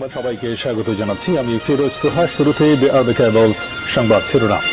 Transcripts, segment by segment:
সংবাদ সবাইকে স্বাগত জানাচ্ছি। আমি ফিরোজ তোহা। শুরুতেই সংবাদ শিরোনাম।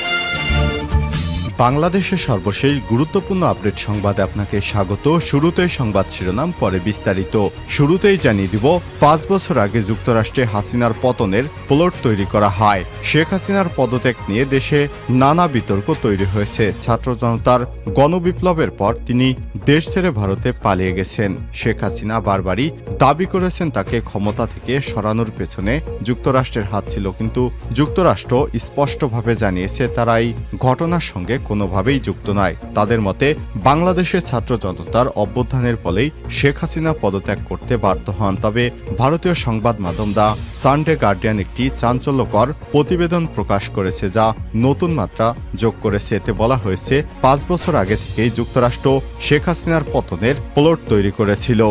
বাংলাদেশের সর্বশেষ গুরুত্বপূর্ণ আপডেট সংবাদে আপনাকে স্বাগত। শুরুতেই সংবাদ শিরোনাম, পরে বিস্তারিত। শুরুতেই জানিয়ে দিব, 5 বছর আগে যুক্তরাষ্ট্রে হাসিনার পতনের প্লট তৈরি করা হয়। শেখ হাসিনার পদত্যাগ নিয়ে দেশে নানা বিতর্ক তৈরি হয়েছে। ছাত্র জনতার গণবিপ্লবের পর তিনি দেশ ছেড়ে ভারতে পালিয়ে গেছেন। শেখ হাসিনা বারবারই দাবি করেছেন তাকে ক্ষমতা থেকে সরানোর পেছনে যুক্তরাষ্ট্রের হাত ছিল, কিন্তু যুক্তরাষ্ট্র স্পষ্টভাবে জানিয়েছে তারা এই ঘটনার সঙ্গে কোনোভাবেই যুক্ত নয়। তাদের মতে বাংলাদেশের ছাত্র জনতার অভ্যুত্থানের ফলেই শেখ হাসিনা পদত্যাগ করতে বাধ্য হন। তবে ভারতীয় সংবাদ মাধ্যম দ্য সানডে গার্ডিয়ান একটি চাঞ্চল্যকর প্রতিবেদন প্রকাশ করেছে, যা নতুন মাত্রা যোগ করেছে। এতে বলা হয়েছে 5 বছর আগে থেকেই যুক্তরাষ্ট্র শেখ হাসিনার পতনের প্লট তৈরি করেছিল।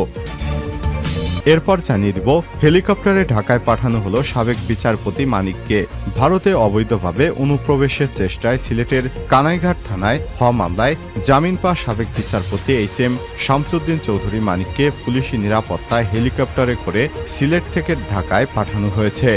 এরপর জানিয়ে দিব, হেলিকপ্টারে ঢাকায় পাঠানো হলো সাবেক বিচারপতি মানিককে। ভারতে অবৈধভাবে অনুপ্রবেশের চেষ্টায় সিলেটের কানাইঘাট থানায় হওয়া মামলায় জামিন পাওয়া সাবেক বিচারপতি HM শামসুদ্দিন চৌধুরী মানিককে পুলিশি নিরাপত্তায় হেলিকপ্টারে করে সিলেট থেকে ঢাকায় পাঠানো হয়েছে।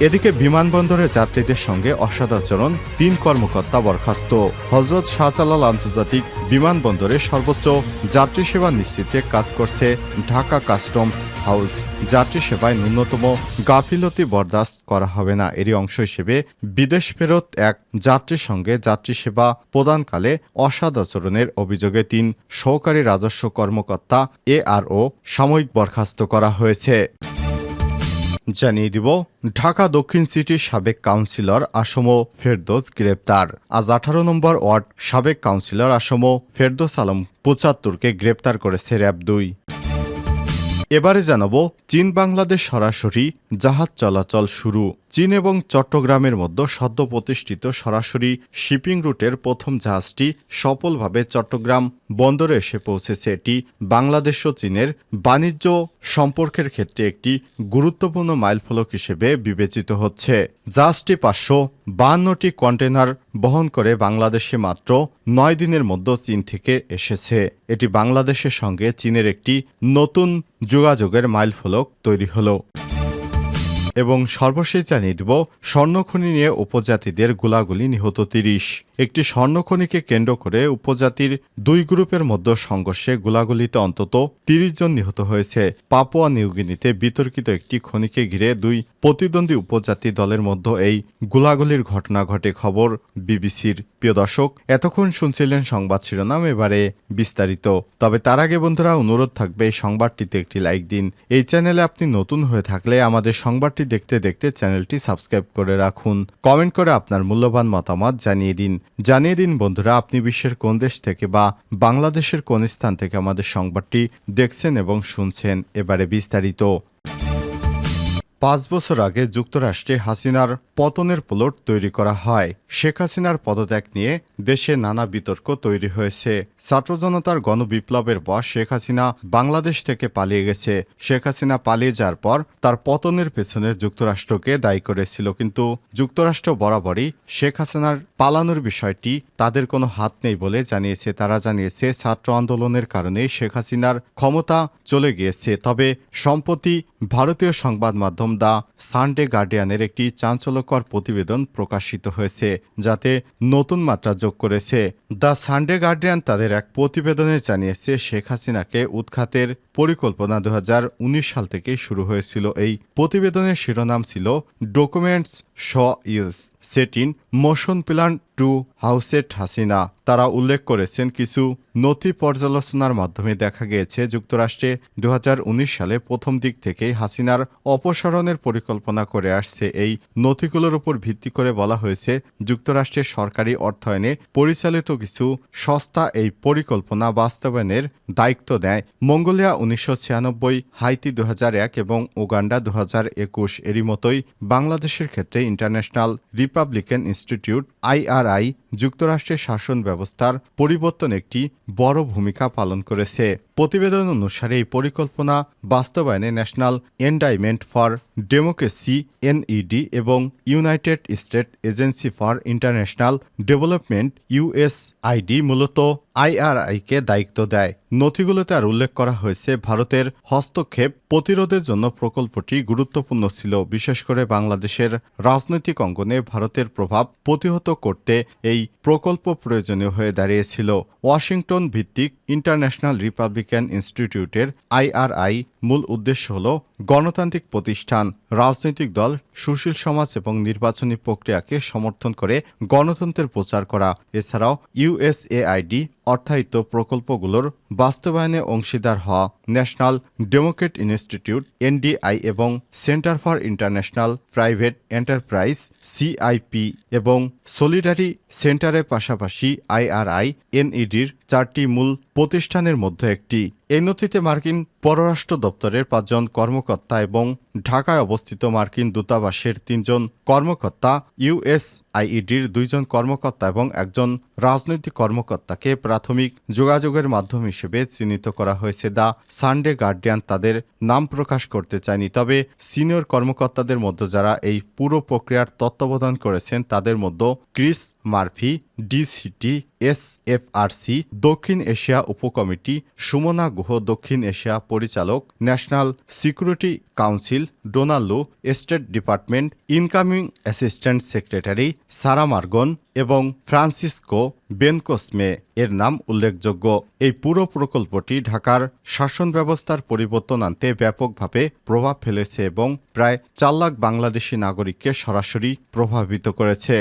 এদিকে বিমানবন্দরে যাত্রীদের সঙ্গে অসদাচরণ, 3 কর্মকর্তা বরখাস্ত। হযরত শাহজালাল আন্তর্জাতিক বিমানবন্দরে সর্বোচ্চ যাত্রী সেবা নিশ্চিতে কাজ করছে ঢাকা কাস্টমস হাউস। যাত্রী সেবায় ন্যূনতম গাফিলতি বরদাস্ত করা হবে না। এরই অংশ হিসেবে বিদেশ ফেরত এক যাত্রীর সঙ্গে যাত্রী সেবা প্রদানকালে অসদাচরণের অভিযোগে 3 সহকারী রাজস্ব কর্মকর্তা ARO সাময়িক বরখাস্ত করা হয়েছে। জানিয়ে দিব, ঢাকা দক্ষিণ সিটির সাবেক কাউন্সিলর আসম ফেরদৌস গ্রেপ্তার। আজ 18 নম্বর ওয়ার্ড সাবেক কাউন্সিলর আসম ফেরদৌস আলম 75কে গ্রেপ্তার করেছে র‍্যাব 2। এবারে জানাবো, চীন বাংলাদেশ সরাসরি জাহাজ চলাচল শুরু। চীন এবং চট্টগ্রামের মধ্যে সদ্য প্রতিষ্ঠিত সরাসরি শিপিং রুটের প্রথম জাহাজটি সফলভাবে চট্টগ্রাম বন্দরে এসে পৌঁছেছে। এটি বাংলাদেশ ও চীনের বাণিজ্য সম্পর্কের ক্ষেত্রে একটি গুরুত্বপূর্ণ মাইলফলক হিসেবে বিবেচিত হচ্ছে। জাহাজটি 552টি কন্টেনার বহন করে বাংলাদেশে মাত্র 9 দিনের মধ্যে চীন থেকে এসেছে। এটি বাংলাদেশের সঙ্গে চীনের একটি নতুন যোগাযোগের মাইলফলক তৈরি হলো। এবং সর্বশেষ জানিয়ে দিব, স্বর্ণখনি নিয়ে উপজাতিদের গোলাগুলি, নিহত 30। একটি স্বর্ণখনিকে কেন্দ্র করে উপজাতির 2 গ্রুপের মধ্যে সংঘর্ষে গোলাগুলিতে অন্তত 30 জন নিহত হয়েছে। পাপুয়া নিউগিনিতে বিতর্কিত একটি খনিকে ঘিরে 2 প্রতিদ্বন্দ্বী উপজাতি দলের মধ্যে এই গোলাগুলির ঘটনা ঘটে। খবর বিবিসির। প্রিয় দর্শক, এতক্ষণ শুনছিলেন সংবাদ শিরোনাম, এবারে বিস্তারিত। তবে তার আগে বন্ধুরা, অনুরোধ থাকবে এই সংবাদটিতে একটি লাইক দিন। এই চ্যানেলে আপনি নতুন হয়ে থাকলে আমাদের সংবাদটি দেখতে দেখতে চ্যানেলটি সাবস্ক্রাইব করে রাখুন। কমেন্ট করে আপনার মূল্যবান মতামত জানিয়ে দিন বন্ধুরা, আপনি বিশ্বের কোন দেশ থেকে বা বাংলাদেশের কোন স্থান থেকে আমাদের সংবাদটি দেখছেন এবং শুনছেন। এবারে বিস্তারিত। 5 বছর আগে যুক্তরাষ্ট্রে হাসিনার পতনের প্লট তৈরি করা হয়। শেখ হাসিনার পদত্যাগ নিয়ে দেশে নানা বিতর্ক তৈরি হয়েছে। ছাত্র জনতার গণবিপ্লবের পর শেখ হাসিনা বাংলাদেশ থেকে পালিয়ে গেছে। শেখ হাসিনা পালিয়ে যাওয়ার পর তার পতনের পেছনে যুক্তরাষ্ট্রকে দায়ী করেছিল, কিন্তু যুক্তরাষ্ট্র বরাবরই শেখ হাসিনার পালানোর বিষয়টি তাদের কোনো হাত নেই বলে জানিয়েছে। তারা জানিয়েছে ছাত্র আন্দোলনের কারণে শেখ হাসিনার ক্ষমতা চলে গিয়েছে। তবে সম্প্রতি ভারতীয় সংবাদ মাধ্যম দ্য সানডে গার্ডিয়ানের একটি চাঞ্চল্যকর প্রতিবেদন প্রকাশিত হয়েছে, যাতে নতুন মাত্রা যোগ করেছে। দ্য সানডে গার্ডিয়ান তাদের এক প্রতিবেদনে জানিয়েছে, শেখ হাসিনাকে উৎখাতের পরিকল্পনা 2019 সাল থেকে শুরু হয়েছিল। এই প্রতিবেদনের শিরোনাম ছিল documents show US set in motion plan to oust Hasina. তারা উল্লেখ করেছেন, কিছু নথি পর্যালোচনার মাধ্যমে দেখা গিয়েছে যুক্তরাষ্ট্রে 2019 সালে প্রথম দিক থেকেই হাসিনার অপসারণের পরিকল্পনা করে আসছে। এই নথিগুলোর উপর ভিত্তি করে বলা হয়েছে, যুক্তরাষ্ট্রের সরকারি অর্থায়নে পরিচালিত কিছু সংস্থা এই পরিকল্পনা বাস্তবায়নের দায়িত্ব দেয়। মঙ্গোলিয়া 1996, হাইতি 2001 এবং উগান্ডা 2021। এরই মতোই বাংলাদেশের ক্ষেত্রে ইন্টারন্যাশনাল রিপাবলিকান ইনস্টিটিউট IRI যুক্তরাষ্ট্রের শাসন ব্যবস্থার পরিবর্তন একটি বড় ভূমিকা পালন করেছে। প্রতিবেদন অনুসারে এই পরিকল্পনা বাস্তবায়নে ন্যাশনাল এন্ডাইমেন্ট ফর ডেমোক্রেসি NED এবং United state agency for international development USAID মূলত IRI কে দায়িত্ব দেয়। নথিগুলোতে আর উল্লেখ করা হয়েছে, ভারতের হস্তক্ষেপ প্রতিরোধের জন্য প্রকল্পটি গুরুত্বপূর্ণ ছিল, বিশেষ করে বাংলাদেশের রাজনৈতিক অঙ্গনে ভারতের প্রভাব প্রতিহত করতে এই প্রকল্প প্রয়োজনীয় হয়ে দাঁড়িয়েছিল। ওয়াশিংটন ভিত্তিক ইন্টারন্যাশনাল রিপাবলিকান ইনস্টিটিউটের IRI মূল উদ্দেশ্য হল গণতান্ত্রিক প্রতিষ্ঠান, রাজনৈতিক দল, সুশীল সমাজ এবং নির্বাচনী প্রক্রিয়াকে সমর্থন করে গণতন্ত্রের প্রচার করা। এছাড়াও USAID অর্থায়িত প্রকল্পগুলোর বাস্তবায়নে অংশীদার হওয়া ন্যাশনাল ডেমোক্রেট ইনস্টিটিউট NDI এবং centre for international private enterprise CIP এবং সলিডারি সেন্টারের পাশাপাশি IRI NEDর 4টি মূল প্রতিষ্ঠানের মধ্যে একটি। এই নথিতে মার্কিন পররাষ্ট্র দপ্তরের 5 জন কর্মকর্তা এবং ঢাকায় অবস্থিত মার্কিন দূতাবাসের 3 জন কর্মকর্তা, USAIDর 2 জন কর্মকর্তা এবং একজন রাজনৈতিক কর্মকর্তাকে প্রাথমিক যোগাযোগের মাধ্যম হিসেবে চিহ্নিত করা হয়েছে। দ্য সানডে গার্ডিয়ান তাদের নাম প্রকাশ করতে চায়নি, তবে সিনিয়র কর্মকর্তাদের মধ্যে যারা এই পুরো প্রক্রিয়ার তত্ত্বাবধান করেছেন তাদের মধ্যে ক্রিস মার্ফি, DCT SFRC দক্ষিণ এশিয়া উপকমিটি, সুমনা গুহ দক্ষিণ এশিয়া পরিচালক, national security council, Donald Lu state department incoming assistant secretary Sarah Margon এবং ফ্রান্সিসকো বেনকোসমে এর নাম উল্লেখযোগ্য। এই পুরো প্রকল্পটি ঢাকার শাসন ব্যবস্থার পরিবর্তন আনতে ব্যাপকভাবে প্রভাব ফেলেছে এবং প্রায় 4 লাখ বাংলাদেশি নাগরিককে সরাসরি প্রভাবিত করেছে।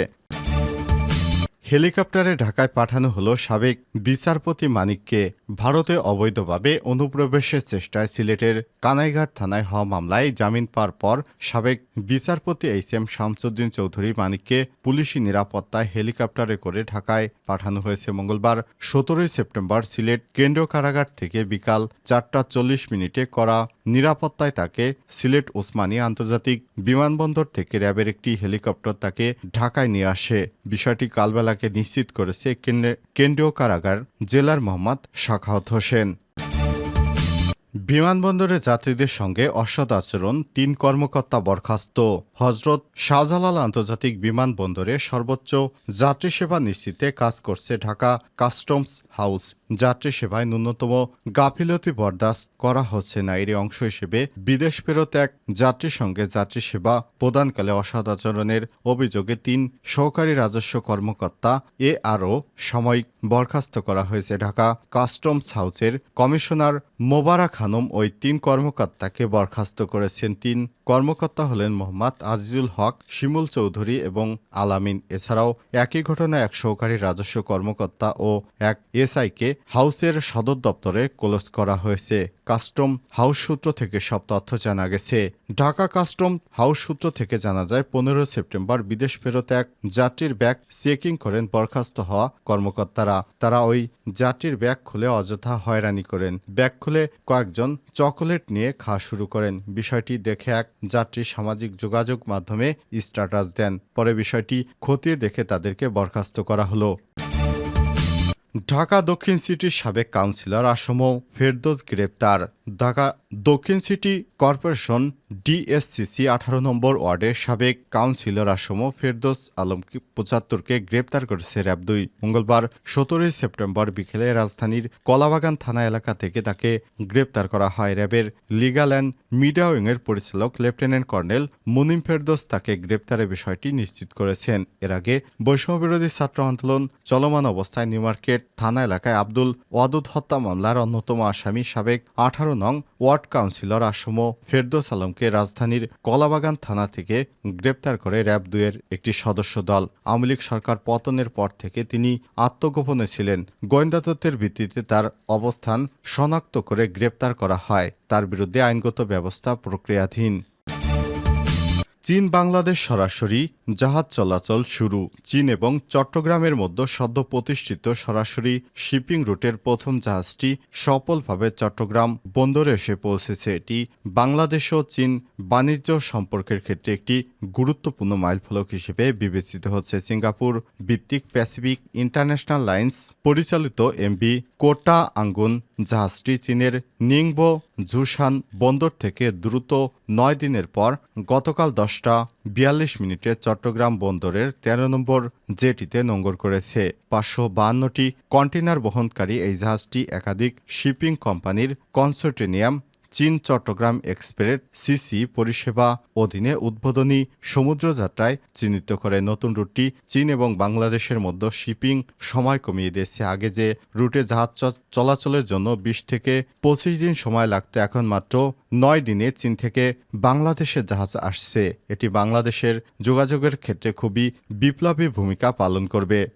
হেলিকপ্টারে ঢাকায় পাঠানো হলো সাবেক বিচারপতি মানিককে। ভারতে অবৈধভাবে অনুপ্রবেশের চেষ্টায় সিলেটের কানাইঘাট থানায় হওয়া মামলায় জামিন পাওয়ার পর সাবেক বিচারপতি HM শামসুদ্দিন চৌধুরী মানিককে পুলিশি নিরাপত্তায় হেলিকপ্টারে করে ঢাকায় পাঠানো হয়েছে। মঙ্গলবার 17 সেপ্টেম্বর সিলেট কেন্দ্রীয় কারাগার থেকে বিকাল 4:40 করা নিরাপত্তায় তাকে সিলেট ওসমানী আন্তর্জাতিক বিমানবন্দর থেকে র্যাবের একটি হেলিকপ্টার তাকে ঢাকায় নিয়ে আসে। বিষয়টি কালবেলাকে নিশ্চিত করেছে কেন্দ্রীয় কারাগার জেলার মোহাম্মদ সাখাওয়াত হোসেন। বিমানবন্দরে যাত্রীদের সঙ্গে অসৎ আচরণ, 3 কর্মকর্তা বরখাস্ত। হজরত শাহজালাল আন্তর্জাতিক বিমানবন্দরে সর্বোচ্চ যাত্রী সেবা নিশ্চিতে কাজ করছে ঢাকা কাস্টমস হাউস। যাত্রী সেবায় ন্যূনতম গাফিলতি বরদাস্ত করা হচ্ছে না। এর অংশ হিসেবে বিদেশ ফেরত এক যাত্রীর সঙ্গে যাত্রী সেবা প্রদানকালে অসৎ আচরণের অভিযোগে 3 সহকারী রাজস্ব কর্মকর্তা ARO সাময়িক বরখাস্ত করা হয়েছে। ঢাকা কাস্টমস হাউসের কমিশনার মোবারক খানম ওই 3 কর্মকর্তাকে বরখাস্ত করেছেন। 3 কর্মকর্তা হলেন মোহাম্মদ আজিজুল হক, শিমুল চৌধুরী এবং আলামিন। এছাড়াও একই ঘটনায় এক সহকারী রাজস্ব কর্মকর্তা ও এক SIকে হাউসের সদর দপ্তরে ক্লোজ করা হয়েছে। কাস্টম হাউস সূত্র থেকে সব তথ্য জানা গেছে। ঢাকা কাস্টম হাউস সূত্র থেকে জানা যায় 15 সেপ্টেম্বর বিদেশ ফেরত এক যাত্রীর ব্যাগ চেকিং করেন বরখাস্ত হওয়া কর্মকর্তারা। তারা ওই যাত্রীর ব্যাগ খুলে অযথা হয়রানি করেন। ব্যাগ খুলে কয়েকজন চকোলেট নিয়ে খাওয়া শুরু করেন। বিষয়টি দেখে এক যাত্রী সামাজিক যোগাযোগ মাধ্যমে স্ট্যাটাস দেন। পরে বিষয়টি খতিয়ে দেখে তাদেরকে বরখাস্ত করা হলো। ঢাকা দক্ষিণ সিটির সাবেক কাউন্সিলর আসম ফেরদৌস গ্রেপ্তার। ঢাকা দক্ষিণ সিটি কর্পোরেশন DSCC 18 নম্বর ওয়ার্ডের সাবেক কাউন্সিলর আসম ফেরদৌস আলম 75কে গ্রেপ্তার করেছে র্যাব 2। মঙ্গলবার 17 সেপ্টেম্বর বিকেলে রাজধানীর কলাবাগান থানা এলাকা থেকে তাকে গ্রেপ্তার করা হয়। র্যাবের লিগ্যাল অ্যান্ড মিডিয়া উইংয়ের পরিচালক লেফটেন্যান্ট কর্নেল মুনিম ফেরদৌস তাকে গ্রেপ্তারের বিষয়টি নিশ্চিত করেছেন। এর আগে বৈষম্যবিরোধী ছাত্র আন্দোলন চলমান অবস্থায় নিউমার্কেট থানা এলাকায় আব্দুল ওয়াদুদ হত্যা মামলার অন্যতম আসামি সাবেক 18 নং ওয়ার্ড কাউন্সিলর আসম ফেরদৌস আলমকে রাজধানীর কলাবাগান থানা থেকে গ্রেপ্তার করে র্যাব 2 এর একটি সদস্য দল। আওয়ামী লীগ সরকার পতনের পর থেকে তিনি আত্মগোপনে ছিলেন। গোয়েন্দা তথ্যের ভিত্তিতে তার অবস্থান শনাক্ত করে গ্রেপ্তার করা হয়। তার বিরুদ্ধে আইনগত ব্যবস্থা প্রক্রিয়াধীন। চীন বাংলাদেশ সরাসরি জাহাজ চলাচল শুরু। চীন এবং চট্টগ্রামের মধ্যে সদ্য প্রতিষ্ঠিত সরাসরি শিপিং রুটের প্রথম জাহাজটি সফলভাবে চট্টগ্রাম বন্দরে এসে পৌঁছেছে। এটি বাংলাদেশ ও চীন বাণিজ্য সম্পর্কের ক্ষেত্রে একটি গুরুত্বপূর্ণ মাইলফলক হিসেবে বিবেচিত হচ্ছে। সিঙ্গাপুর ভিত্তিক প্যাসিফিক ইন্টারন্যাশনাল লাইন্স পরিচালিত MV কোটা আঙ্গুন জাহাজটি চীনের নিংবো জুসান বন্দর থেকে দ্রুত 9 দিনের পর গতকাল 10:42 চট্টগ্রাম বন্দরের 13 নম্বর জেটিতে নোঙর করেছে। 552টি কন্টেইনার বহনকারী এই জাহাজটি একাধিক শিপিং কোম্পানির কনসোর্টিয়াম চীন চট্টগ্রাম এক্সপ্রেস সিসি পরিষেবা অধীনে উদ্বোধনী সমুদ্রযাত্রায় চিহ্নিত করে নতুন রুটটি চীন এবং বাংলাদেশের মধ্যে শিপিং সময় কমিয়ে দিয়েছে। আগে যে রুটে জাহাজ চলাচলের জন্য 20 থেকে 25 দিন সময় লাগত, এখন মাত্র 9 দিনে চীন থেকে বাংলাদেশে জাহাজ আসছে। এটি বাংলাদেশের যোগাযোগের ক্ষেত্রে খুবই বিপ্লবী ভূমিকা পালন করবে।